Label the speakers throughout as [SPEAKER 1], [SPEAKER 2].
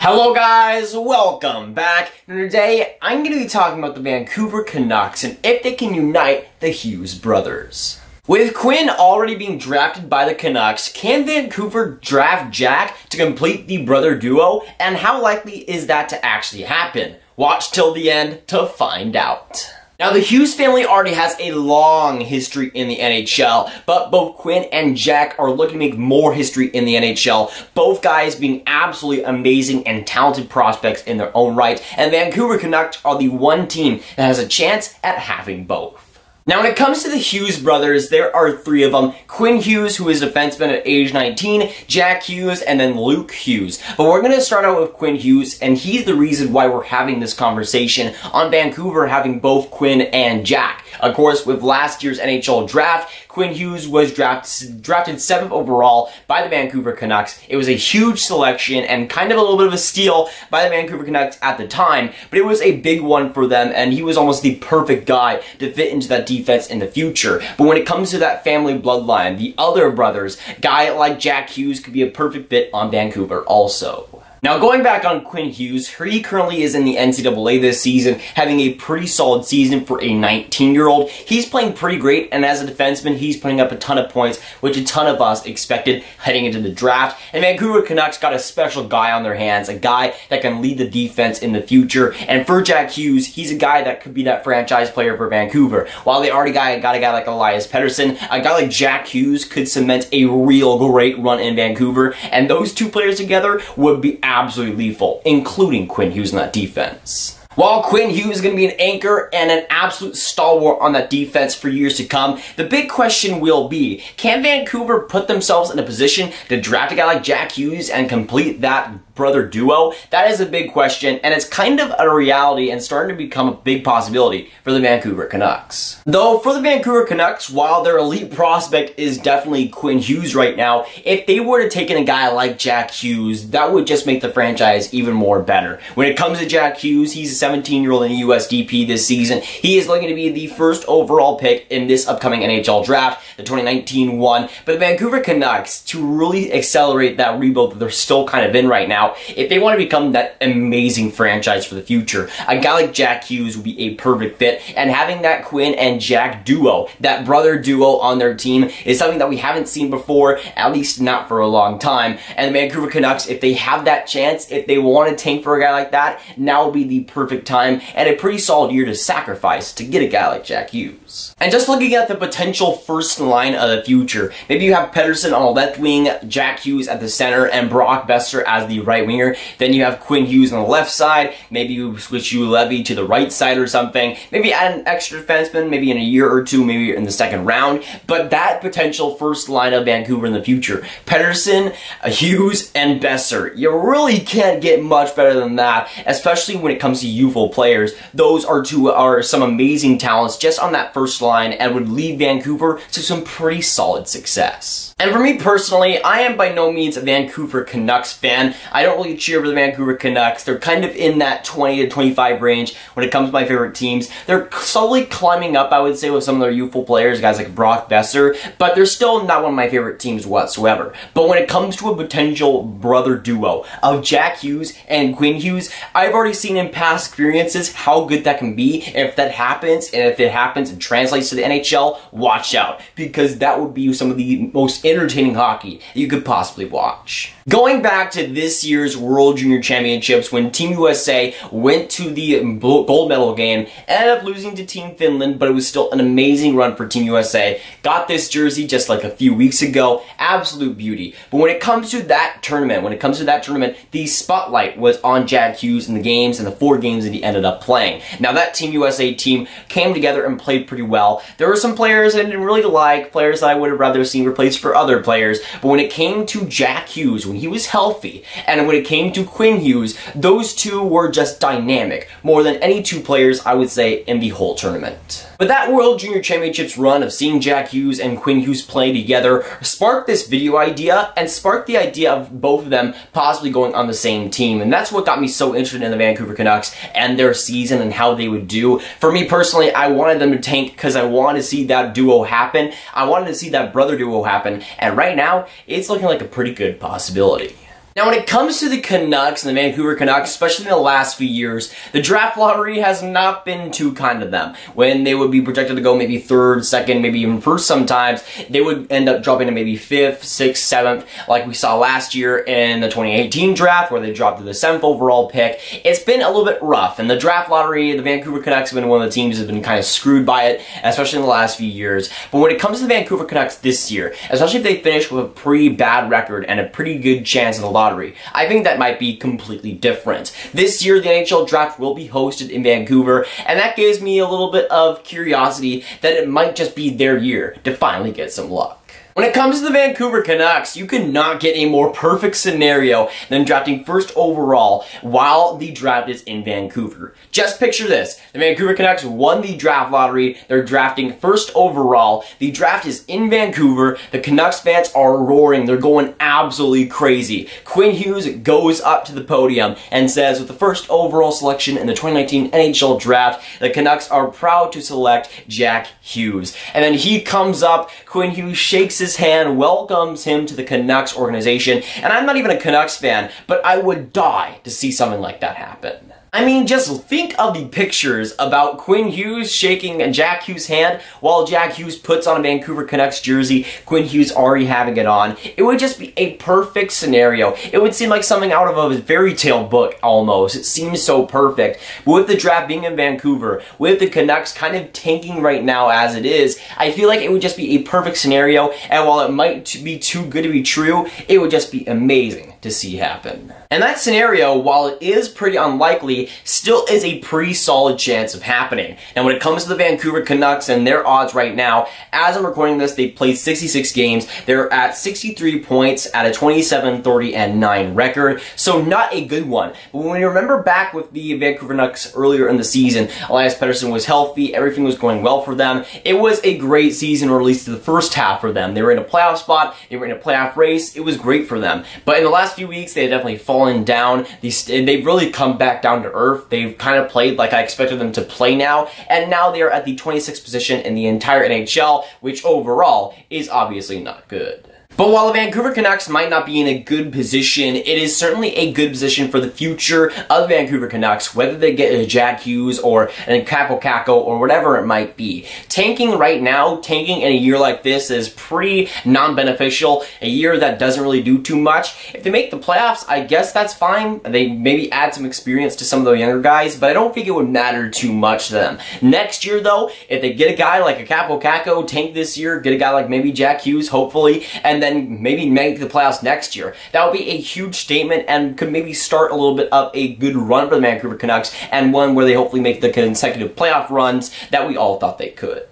[SPEAKER 1] Hello guys, welcome back. And today I'm going to be talking about the Vancouver Canucks and if they can unite the Hughes brothers. With Quinn already being drafted by the Canucks, can Vancouver draft Jack to complete the brother duo? And how likely is that to actually happen? Watch till the end to find out. Now, the Hughes family already has a long history in the NHL, but both Quinn and Jack are looking to make more history in the NHL, both guys being absolutely amazing and talented prospects in their own right, and Vancouver Canucks are the one team that has a chance at having both. Now, when it comes to the Hughes brothers, there are three of them. Quinn Hughes, who is a defenseman at age 19, Jack Hughes, and then Luke Hughes. But we're going to start out with Quinn Hughes, and he's the reason why we're having this conversation on Vancouver having both Quinn and Jack. Of course, with last year's NHL draft, Quinn Hughes was drafted 7th overall by the Vancouver Canucks. It was a huge selection and kind of a little bit of a steal by the Vancouver Canucks at the time, but it was a big one for them, and he was almost the perfect guy to fit into that defense in the future. But when it comes to that family bloodline, the other brothers, a guy like Jack Hughes could be a perfect fit on Vancouver also. Now, going back on Quinn Hughes, he currently is in the NCAA this season, having a pretty solid season for a 19-year-old. He's playing pretty great, and as a defenseman, he's putting up a ton of points, which a ton of us expected heading into the draft. And Vancouver Canucks got a special guy on their hands, a guy that can lead the defense in the future. And for Jack Hughes, he's a guy that could be that franchise player for Vancouver. While they already got a guy like Elias Pettersson, a guy like Jack Hughes could cement a real great run in Vancouver, and those two players together would be absolutely lethal, including Quinn Hughes in that defense. While Quinn Hughes is going to be an anchor and an absolute stalwart on that defense for years to come, the big question will be, can Vancouver put themselves in a position to draft a guy like Jack Hughes and complete that brother duo? That is a big question, and it's kind of a reality and starting to become a big possibility for the Vancouver Canucks. Though, for the Vancouver Canucks, while their elite prospect is definitely Quinn Hughes right now, if they were to take in a guy like Jack Hughes, that would just make the franchise even more better. When it comes to Jack Hughes, he's a 17-year-old in the USDP this season. He is looking to be the first overall pick in this upcoming NHL draft, the 2019 one. But the Vancouver Canucks, to really accelerate that rebuild that they're still kind of in right now, if they want to become that amazing franchise for the future, a guy like Jack Hughes would be a perfect fit, and having that Quinn and Jack duo, that brother duo on their team, is something that we haven't seen before, at least not for a long time. And the Vancouver Canucks, if they have that chance, if they want to tank for a guy like that, now would be the perfect time and a pretty solid year to sacrifice to get a guy like Jack Hughes. And just looking at the potential first line of the future, maybe you have Pettersson on the left wing, Jack Hughes at the center, and Brock Boeser as the right winger. Then you have Quinn Hughes on the left side. Maybe you switch Levy to the right side or something. Maybe add an extra defenseman, maybe in a year or two, maybe in the second round. But that potential first line of Vancouver in the future, Pettersson, Hughes, and Boeser. You really can't get much better than that, especially when it comes to youthful players. Those are some amazing talents just on that first line and would lead Vancouver to some pretty solid success. And for me personally, I am by no means a Vancouver Canucks fan. I don't really cheer for the Vancouver Canucks. They're kind of in that 20 to 25 range when it comes to my favorite teams. They're slowly climbing up, I would say, with some of their youthful players, guys like Brock Boeser, but they're still not one of my favorite teams whatsoever. But when it comes to a potential brother duo of Jack Hughes and Quinn Hughes, I've already seen in past experiences how good that can be. And if that happens, and if it happens and translates to the NHL, watch out, because that would be some of the most entertaining hockey you could possibly watch. Going back to this year's World Junior Championships, when Team USA went to the gold medal game, ended up losing to Team Finland, but it was still an amazing run for Team USA. Got this jersey just like a few weeks ago. Absolute beauty. But when it comes to that tournament, the spotlight was on Jack Hughes in the games and the 4 games that he ended up playing. Now, that Team USA team came together and played pretty well. There were some players I didn't really like, players that I would have rather seen replaced for other players, but when it came to Jack Hughes, when he was healthy, and when it came to Quinn Hughes, those two were just dynamic, more than any two players I would say in the whole tournament. But that World Junior Championships run of seeing Jack Hughes and Quinn Hughes play together sparked this video idea and sparked the idea of both of them possibly going on the same team, and that's what got me so interested in the Vancouver Canucks and their season and how they would do. For me personally, I wanted them to tank because I wanted to see that duo happen. I wanted to see that brother duo happen, and right now, it's looking like a pretty good possibility. Now, when it comes to the Canucks and the Vancouver Canucks, especially in the last few years, the draft lottery has not been too kind to them. When they would be projected to go maybe 3rd, 2nd, maybe even 1st sometimes, they would end up dropping to maybe 5th, 6th, 7th, like we saw last year in the 2018 draft, where they dropped to the 7th overall pick. It's been a little bit rough, and the draft lottery, the Vancouver Canucks have been one of the teams that have been kind of screwed by it, especially in the last few years. But when it comes to the Vancouver Canucks this year, especially if they finish with a pretty bad record and a pretty good chance in the lottery, I think that might be completely different. This year, the NHL draft will be hosted in Vancouver, and that gives me a little bit of curiosity that it might just be their year to finally get some luck. When it comes to the Vancouver Canucks, you cannot get a more perfect scenario than drafting 1st overall while the draft is in Vancouver. Just picture this. The Vancouver Canucks won the draft lottery. They're drafting 1st overall. The draft is in Vancouver. The Canucks fans are roaring. They're going absolutely crazy. Quinn Hughes goes up to the podium and says, with the 1st overall selection in the 2019 NHL draft, the Canucks are proud to select Jack Hughes. And then he comes up, Quinn Hughes shakes his hand, welcomes him to the Canucks organization, and I'm not even a Canucks fan, but I would die to see something like that happen. I mean, just think of the pictures about Quinn Hughes shaking Jack Hughes' hand while Jack Hughes puts on a Vancouver Canucks jersey, Quinn Hughes already having it on. It would just be a perfect scenario. It would seem like something out of a fairy tale book, almost. It seems so perfect. But with the draft being in Vancouver, with the Canucks kind of tanking right now as it is, I feel like it would just be a perfect scenario, and while it might be too good to be true, it would just be amazing to see happen. And that scenario, while it is pretty unlikely, still is a pretty solid chance of happening. And when it comes to the Vancouver Canucks and their odds right now, as I'm recording this, they've played 66 games. They're at 63 points at a 27-30-9 record, so not a good one. But when you remember back with the Vancouver Canucks earlier in the season, Elias Pettersson was healthy, everything was going well for them. It was a great season, or at least the first half for them. They were in a playoff spot, they were in a playoff race, it was great for them. But in the last few weeks, they had definitely fallen down. They've really come back down to earth. They've kind of played like I expected them to play now, and now they are at the 26th position in the entire NHL, which overall is obviously not good. But while the Vancouver Canucks might not be in a good position, it is certainly a good position for the future of the Vancouver Canucks, whether they get a Jack Hughes or a Kaapo Kakko or whatever it might be. Tanking right now, tanking in a year like this is pretty non-beneficial, a year that doesn't really do too much. If they make the playoffs, I guess that's fine. They maybe add some experience to some of the younger guys, but I don't think it would matter too much to them. Next year though, if they get a guy like a Kaapo Kakko, tank this year, get a guy like maybe Jack Hughes, hopefully, and then maybe make the playoffs next year. That would be a huge statement and could maybe start a little bit of a good run for the Vancouver Canucks, and one where they hopefully make the consecutive playoff runs that we all thought they could.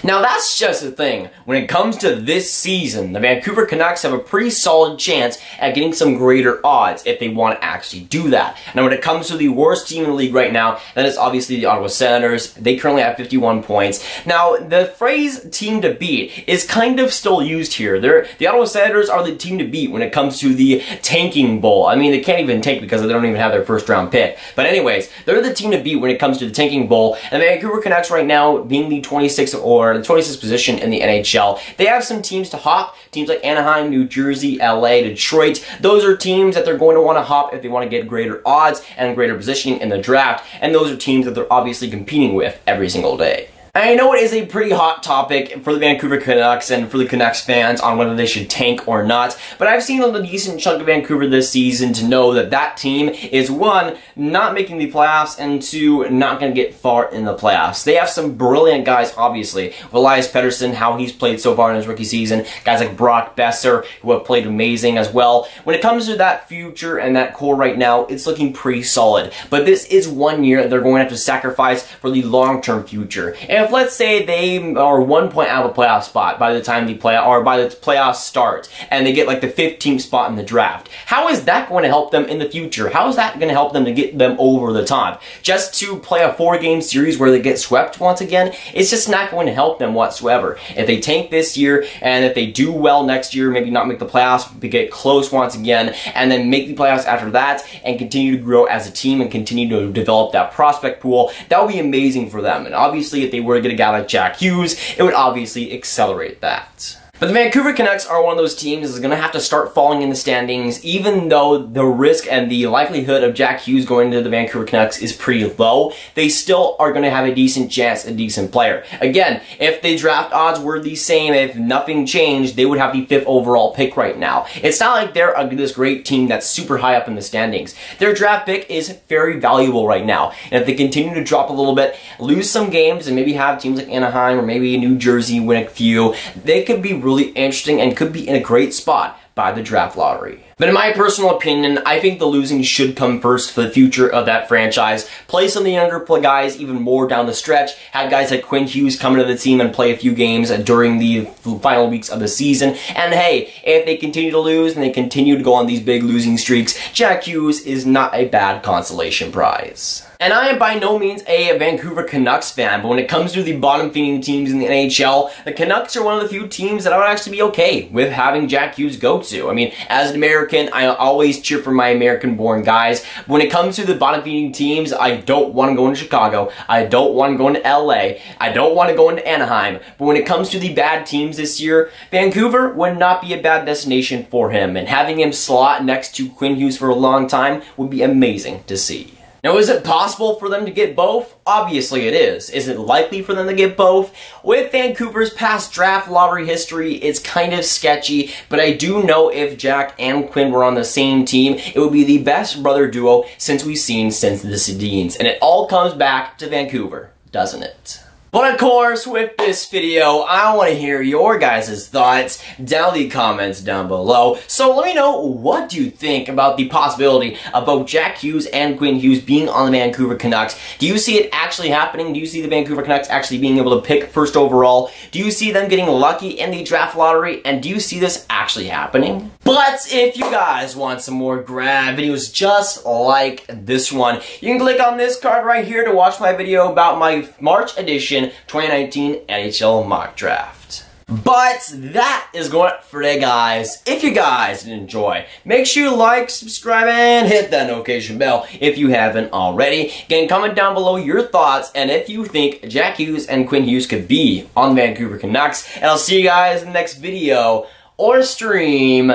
[SPEAKER 1] Now that's just the thing. When it comes to this season, the Vancouver Canucks have a pretty solid chance at getting some greater odds if they want to actually do that. Now when it comes to the worst team in the league right now, that is obviously the Ottawa Senators. They currently have 51 points. Now the phrase team to beat is kind of still used here. The Ottawa Senators are the team to beat when it comes to the tanking bowl. I mean, they can't even tank because they don't even have their first round pick. But anyways, they're the team to beat when it comes to the tanking bowl. And the Vancouver Canucks right now being the 26th or the 26th position in the NHL. They have some teams to hop. Teams like Anaheim, New Jersey, LA, Detroit. Those are teams that they're going to want to hop if they want to get greater odds and greater positioning in the draft. And those are teams that they're obviously competing with every single day. I know it is a pretty hot topic for the Vancouver Canucks and for the Canucks fans on whether they should tank or not, but I've seen a decent chunk of Vancouver this season to know that that team is, one, not making the playoffs, and two, not going to get far in the playoffs. They have some brilliant guys, obviously, with Elias Pettersson, how he's played so far in his rookie season, guys like Brock Besser, who have played amazing as well. When it comes to that future and that core right now, it's looking pretty solid, but this is 1 year they're going to have to sacrifice for the long-term future. And if, let's say, they are 1 point out of a playoff spot by the time the playoffs start, and they get like the 15th spot in the draft, how is that going to help them in the future? How is that going to help them to get them over the top? Just to play a 4-game series where they get swept once again? It's just not going to help them whatsoever. If they tank this year, and if they do well next year, maybe not make the playoffs, but get close once again, and then make the playoffs after that, and continue to grow as a team and continue to develop that prospect pool, that would be amazing for them. And obviously, if they were to get a guy like Jack Hughes, it would obviously accelerate that. But the Vancouver Canucks are one of those teams that's going to have to start falling in the standings, even though the risk and the likelihood of Jack Hughes going to the Vancouver Canucks is pretty low. They still are going to have a decent chance, a decent player. Again, if the draft odds were the same, if nothing changed, they would have the 5th overall pick right now. It's not like they're this great team that's super high up in the standings. Their draft pick is very valuable right now. And if they continue to drop a little bit, lose some games, and maybe have teams like Anaheim or maybe New Jersey win a few, they could be really interesting and could be in a great spot by the draft lottery. But in my personal opinion, I think the losing should come first for the future of that franchise. Play some of the younger guys even more down the stretch. Have guys like Quinn Hughes come into the team and play a few games during the final weeks of the season. And hey, if they continue to lose and they continue to go on these big losing streaks, Jack Hughes is not a bad consolation prize. And I am by no means a Vancouver Canucks fan, but when it comes to the bottom-feeding teams in the NHL, the Canucks are one of the few teams that I would actually be okay with having Jack Hughes go to. I mean, as an American, I always cheer for my American-born guys. When it comes to the bottom-feeding teams, I don't want to go into Chicago. I don't want to go into LA. I don't want to go into Anaheim. But when it comes to the bad teams this year, Vancouver would not be a bad destination for him. And having him slot next to Quinn Hughes for a long time would be amazing to see. Now, is it possible for them to get both? Obviously it is. Is it likely for them to get both? With Vancouver's past draft lottery history, it's kind of sketchy, but I do know if Jack and Quinn were on the same team, it would be the best brother duo since we've seen since the Sedins. And it all comes back to Vancouver, doesn't it? But of course, with this video, I want to hear your guys' thoughts down in the comments down below. So let me know, what do you think about the possibility of both Jack Hughes and Quinn Hughes being on the Vancouver Canucks? Do you see it actually happening? Do you see the Vancouver Canucks actually being able to pick first overall? Do you see them getting lucky in the draft lottery? And do you see this actually happening? But if you guys want some more Grav videos just like this one, you can click on this card right here to watch my video about my March edition 2019 NHL mock draft. But that is going for today, guys. If you guys did enjoy, make sure you like, subscribe, and hit that notification bell if you haven't already. Again, comment down below your thoughts and if you think Jack Hughes and Quinn Hughes could be on the Vancouver Canucks. And I'll see you guys in the next video or stream.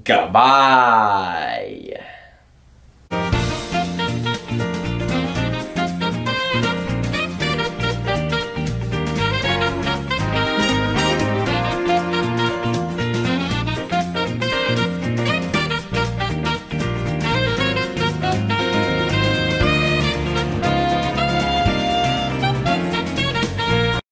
[SPEAKER 1] Goodbye.